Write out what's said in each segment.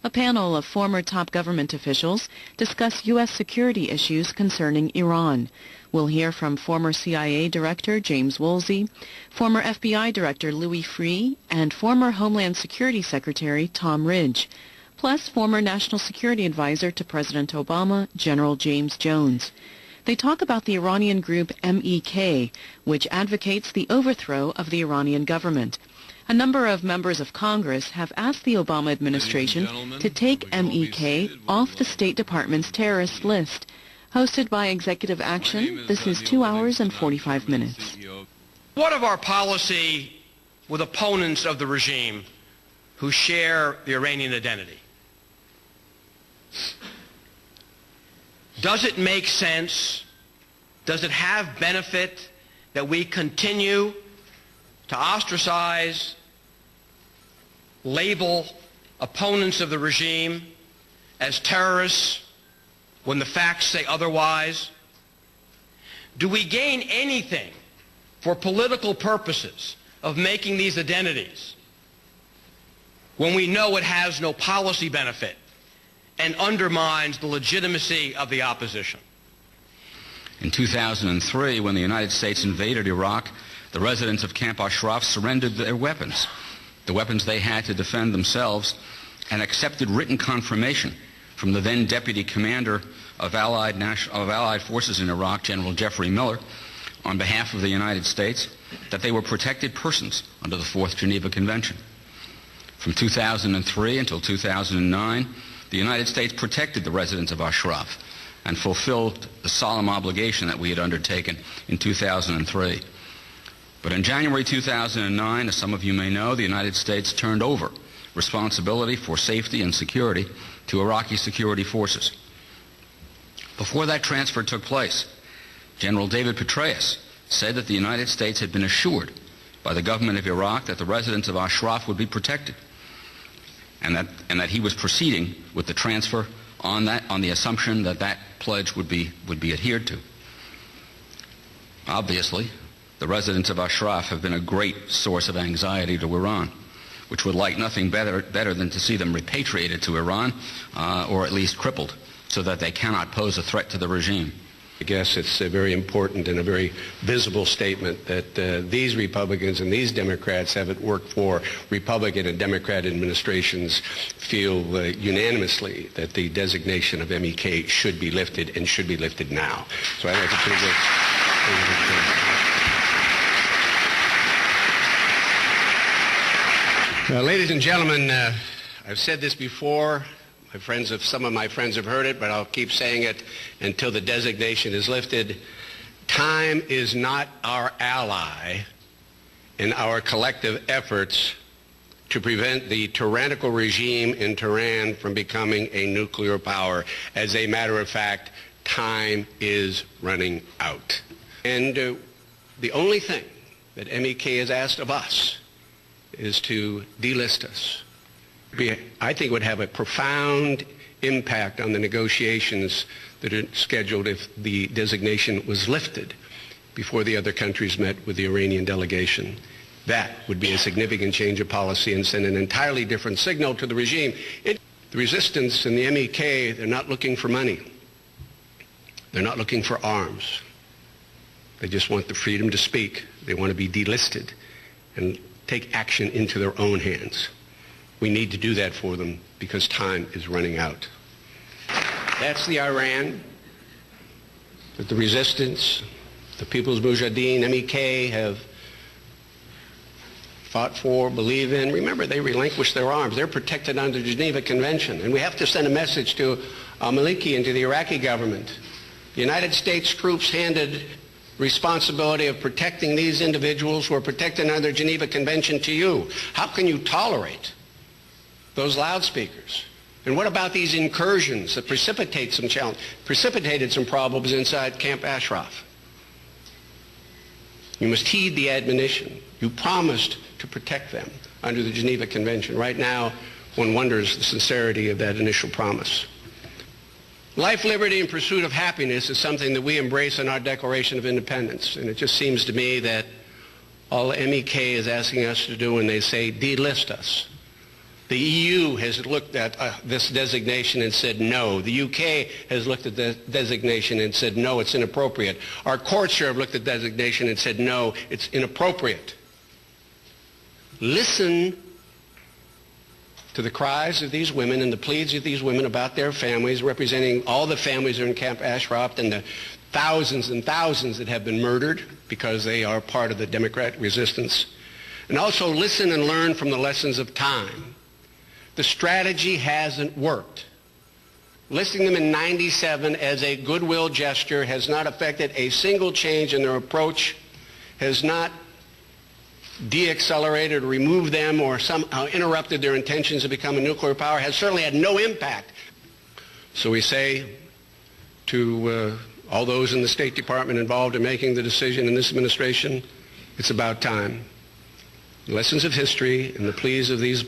A panel of former top government officials discuss U.S. security issues concerning Iran. We'll hear from former CIA Director James Woolsey, former FBI Director Louis Freeh, and former Homeland Security Secretary Tom Ridge, plus former National Security Advisor to President Obama, General James Jones. They talk about the Iranian group MEK, which advocates the overthrow of the Iranian government. A number of members of Congress have asked the Obama administration to take MEK off the State Department's terrorist list. Hosted by Executive Action, this is 2 hours and 45 minutes. What of our policy with opponents of the regime who share the Iranian identity? Does it make sense? Does it have benefit that we continue to ostracize, label opponents of the regime as terrorists when the facts say otherwise? Do we gain anything for political purposes of making these identities when we know it has no policy benefit and undermines the legitimacy of the opposition? In 2003, when the United States invaded Iraq, the residents of Camp Ashraf surrendered their weapons, the weapons they had to defend themselves, and accepted written confirmation from the then Deputy Commander of Allied Forces in Iraq, General Jeffrey Miller, on behalf of the United States, that they were protected persons under the Fourth Geneva Convention. From 2003 until 2009, the United States protected the residents of Ashraf and fulfilled the solemn obligation that we had undertaken in 2003. But in January 2009, as some of you may know, the United States turned over responsibility for safety and security to Iraqi security forces. Before that transfer took place, General David Petraeus said that the United States had been assured by the government of Iraq that the residents of Ashraf would be protected, and that he was proceeding with the transfer on the assumption that that pledge would be adhered to. Obviously, the residents of Ashraf have been a great source of anxiety to Iran, which would like nothing better than to see them repatriated to Iran, or at least crippled, so that they cannot pose a threat to the regime. I guess it's very important and a very visible statement that these Republicans and these Democrats haven't worked for Republican and Democrat administrations feel unanimously that the designation of MEK should be lifted and should be lifted now. So I think it's a pretty good thing. Ladies and gentlemen, I've said this before. Some of my friends have heard it, but I'll keep saying it until the designation is lifted. Time is not our ally in our collective efforts to prevent the tyrannical regime in Tehran from becoming a nuclear power. As a matter of fact, time is running out. And the only thing that MEK has asked of us is to delist us. I think would have a profound impact on the negotiations that are scheduled if the designation was lifted before the other countries met with the Iranian delegation. That would be a significant change of policy and send an entirely different signal to the regime. The resistance in the MEK, they're not looking for money. They're not looking for arms. They just want the freedom to speak. They want to be delisted and take action into their own hands. We need to do that for them because time is running out. That's the Iran that the resistance, the People's Mujahideen, MEK have fought for, believe in. Remember, they relinquished their arms. They're protected under the Geneva Convention. And we have to send a message to al-Maliki and to the Iraqi government. The United States troops handed responsibility of protecting these individuals who are protected under the Geneva Convention to you. How can you tolerate those loudspeakers? And what about these incursions that precipitated some problems inside Camp Ashraf? You must heed the admonition. You promised to protect them under the Geneva Convention. Right now, one wonders the sincerity of that initial promise. Life, liberty, and pursuit of happiness is something that we embrace in our Declaration of Independence. And it just seems to me that all MEK is asking us to do when they say delist us. The EU has looked at this designation and said no. The UK has looked at the designation and said no, it's inappropriate. Our courts here have looked at the designation and said no, it's inappropriate. Listen to the cries of these women and the pleas of these women about their families, representing all the families that are in Camp Ashraf and the thousands and thousands that have been murdered because they are part of the Democrat resistance. And also listen and learn from the lessons of time. The strategy hasn't worked. Listing them in 97 as a goodwill gesture has not affected a single change in their approach, has not de-accelerated or removed them or somehow interrupted their intentions to become a nuclear power, has certainly had no impact. So we say to all those in the State Department involved in making the decision in this administration, it's about time. The lessons of history and the pleas of these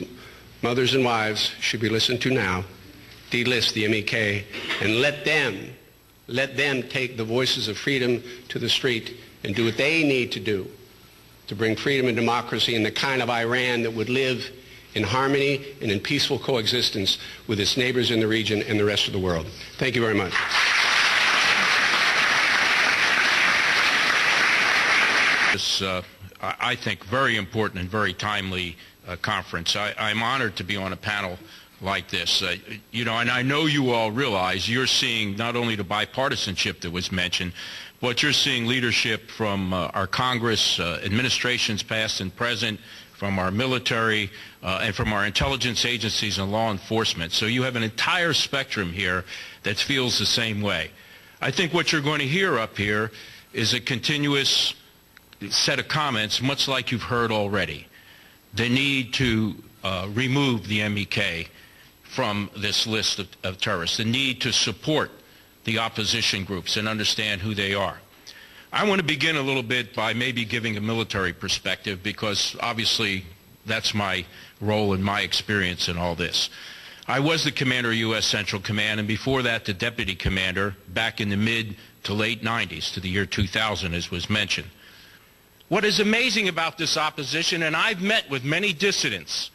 mothers and wives should be listened to now. Delist the MEK and let them take the voices of freedom to the street and do what they need to do to bring freedom and democracy in the kind of Iran that would live in harmony and in peaceful coexistence with its neighbors in the region and the rest of the world. Thank you very much. This, I think, very important and very timely conference. I'm honored to be on a panel like this. And I know you all realize you're seeing not only the bipartisanship that was mentioned, but you're seeing leadership from our Congress, administrations past and present, from our military, and from our intelligence agencies and law enforcement. So you have an entire spectrum here that feels the same way. I think what you're going to hear up here is a continuous set of comments, much like you've heard already. The need to remove the MEK from this list of terrorists, the need to support the opposition groups and understand who they are. I want to begin a little bit by maybe giving a military perspective, because obviously that's my role and my experience in all this. I was the commander of U.S. Central Command, and before that the deputy commander back in the mid to late 90s to the year 2000, as was mentioned. What is amazing about this opposition, and I've met with many dissidents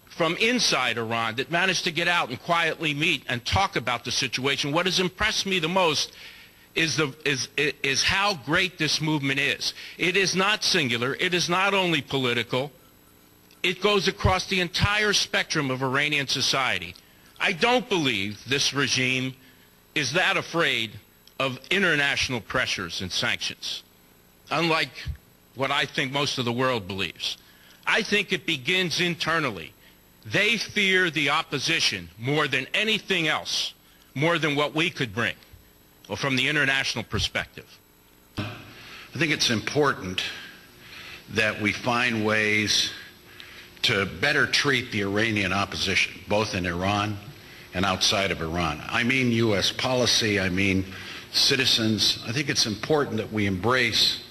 from inside Iran that managed to get out and quietly meet and talk about the situation, what has impressed me the most is how great this movement is. It is not singular. It is not only political. It goes across the entire spectrum of Iranian society. I don't believe this regime is that afraid of international pressures and sanctions, unlike what I think most of the world believes. I think it begins internally. They fear the opposition more than anything else, more than what we could bring, or from the international perspective. I think it's important that we find ways to better treat the Iranian opposition, both in Iran and outside of Iran. I mean U.S. policy, I mean citizens. I think it's important that we embrace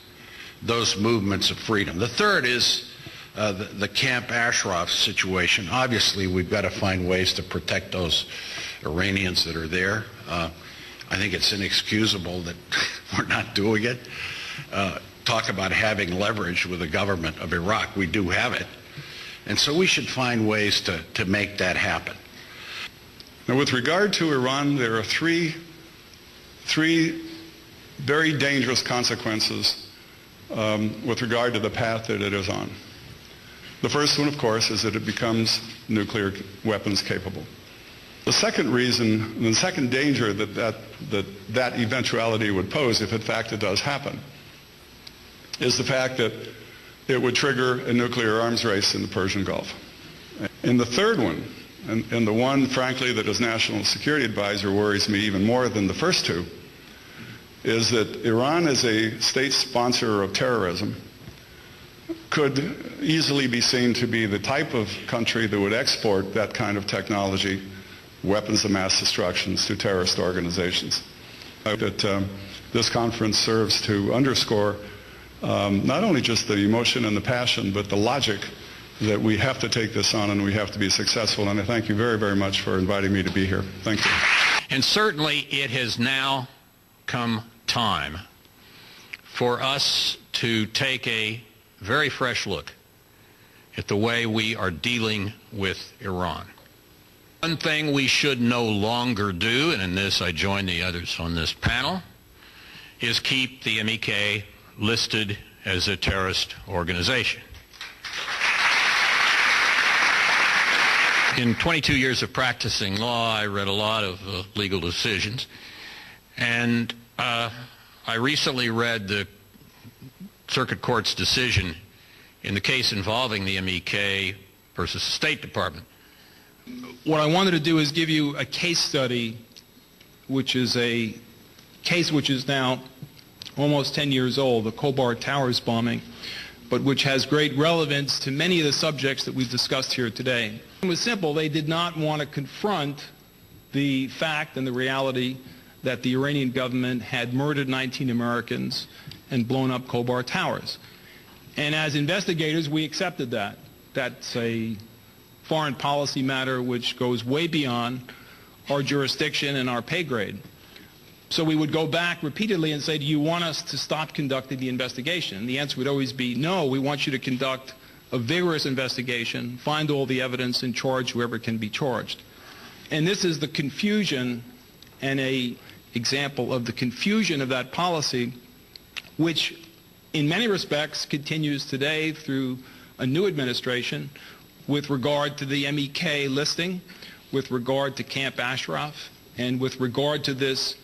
those movements of freedom. The third is the Camp Ashraf situation. Obviously, we've got to find ways to protect those Iranians that are there. I think it's inexcusable that we're not doing it. Talk about having leverage with the government of Iraq. We do have it. And so we should find ways to make that happen. Now, with regard to Iran, there are three very dangerous consequences with regard to the path that it is on. The first one, of course, is that it becomes nuclear weapons capable. The second reason, the second danger that eventuality would pose, if in fact it does happen, is the fact that it would trigger a nuclear arms race in the Persian Gulf. And the third one, and the one, frankly, that as National Security Advisor worries me even more than the first two, is that Iran, as a state sponsor of terrorism, could easily be seen to be the type of country that would export that kind of technology, weapons of mass destruction, to terrorist organizations. That this conference serves to underscore not only just the emotion and the passion, but the logic that we have to take this on and we have to be successful. And I thank you very, very much for inviting me to be here. Thank you. And certainly it has now come time for us to take a very fresh look at the way we are dealing with Iran. One thing we should no longer do, and in this I join the others on this panel, is keep the MEK listed as a terrorist organization. In 22 years of practicing law, I read a lot of legal decisions, and I recently read the Circuit Court's decision in the case involving the MEK versus the State Department. What I wanted to do is give you a case study, which is a case which is now almost 10 years old, the Khobar Towers bombing, but which has great relevance to many of the subjects that we've discussed here today. It was simple. They did not want to confront the fact and the reality that the Iranian government had murdered 19 Americans and blown up Khobar Towers. And as investigators, we accepted that. That's a foreign policy matter which goes way beyond our jurisdiction and our pay grade. So we would go back repeatedly and say, do you want us to stop conducting the investigation? And the answer would always be, no, we want you to conduct a vigorous investigation, find all the evidence, and charge whoever can be charged. And this is the confusion and an example of the confusion of that policy, which in many respects continues today through a new administration with regard to the MEK listing, with regard to Camp Ashraf, and with regard to this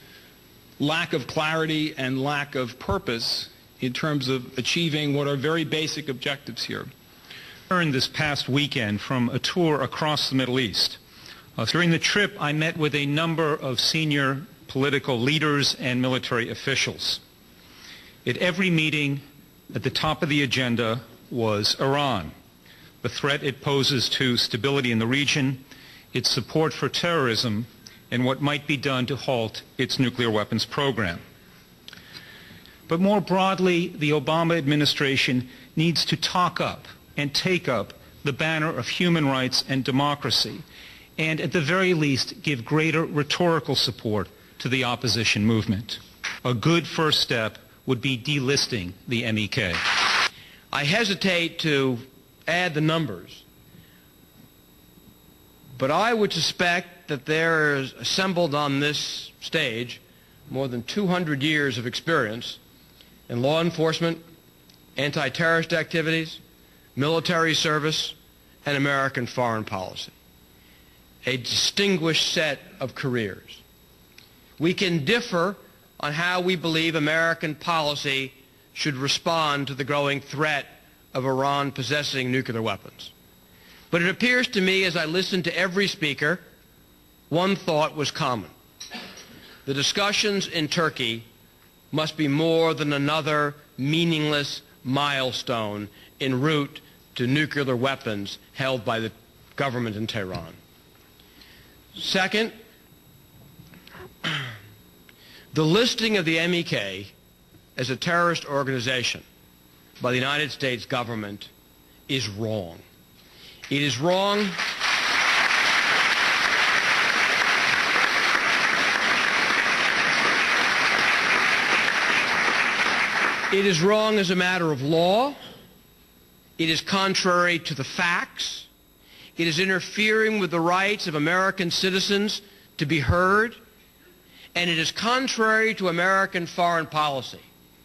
lack of clarity and lack of purpose in terms of achieving what are very basic objectives here. This past weekend from a tour across the Middle East. During the trip, I met with a number of senior political leaders and military officials. At every meeting, at the top of the agenda was Iran, the threat it poses to stability in the region, its support for terrorism, and what might be done to halt its nuclear weapons program. But more broadly, the Obama administration needs to talk up and take up the banner of human rights and democracy, and at the very least give greater rhetorical support to the opposition movement. A good first step would be delisting the MEK. I hesitate to add the numbers, but I would suspect that there is assembled on this stage more than 200 years of experience in law enforcement, anti-terrorist activities, military service, and American foreign policy. A distinguished set of careers. We can differ on how we believe American policy should respond to the growing threat of Iran possessing nuclear weapons. But it appears to me, as I listened to every speaker, one thought was common. The discussions in Turkey must be more than another meaningless milestone en route to nuclear weapons held by the government in Tehran. Second, the listing of the MEK as a terrorist organization by the United States government is wrong. It is wrong. It is wrong as a matter of law. It is contrary to the facts. It is interfering with the rights of American citizens to be heard. And it is contrary to American foreign policy.